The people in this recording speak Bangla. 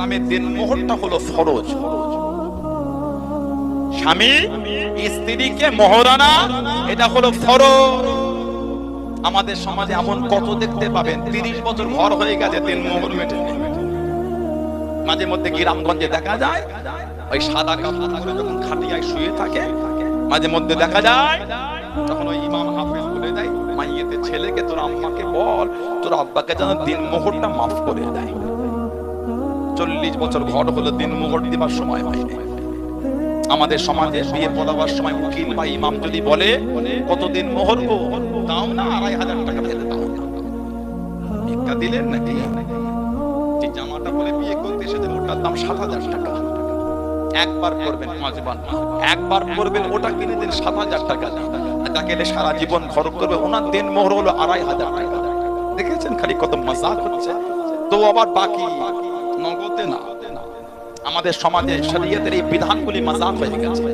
ইসলামের দিন মোহরটা হলো ফরজ। স্বামী স্ত্রীকে মোহরানা, এটা হলো ফরজ। আমাদের সমাজে এমন কত দেখতে পাবেন 30 বছর ঘর হয়ে গেছে দিন মোহর মেটে। মাঝে মধ্যে গ্রামগঞ্জে দেখা যায় ওই সাদা কাপড় পরে যখন খাটিয়ায় শুয়ে থাকে, মাঝে মধ্যে দেখা যায় তখন ওই ইমাম হাফেজ বলে দেয় মাইয়েতে ছেলেকে তোর আম্মাকে বল তোর আব্বাকে যেন দিন মোহরটা মাফ করে দেয়। 40 বছর ঘর হলো দিন মোহর দিবার সময় হয়নি। আমাদের সমাজে বিয়ে পড়াবার সময় উকিল বা ইমাম যদি বলে কতদিন মোহর গো, দাও না 2500 টাকা ফেলে দাও। ভিক্ষা দিলেন নাকি? যে জামাটা বলে বিয়ে করতে এসেছেন ওটার দাম 7000 টাকা। একবার করবেন মাজবান, একবার করবেন ওটা কিনে দিন 7000 টাকা দিয়ে। তাকে সারা জীবন খরচ করবে, ওনার দিন মোহর হলো 2500 টাকা। দেখেছেন খালি কত মজাক হচ্ছে। তো আবার বাকি নগদে না। আমাদের সমাজে শরীয়তের এই বিধানগুলি মজাক হয়ে গেছে।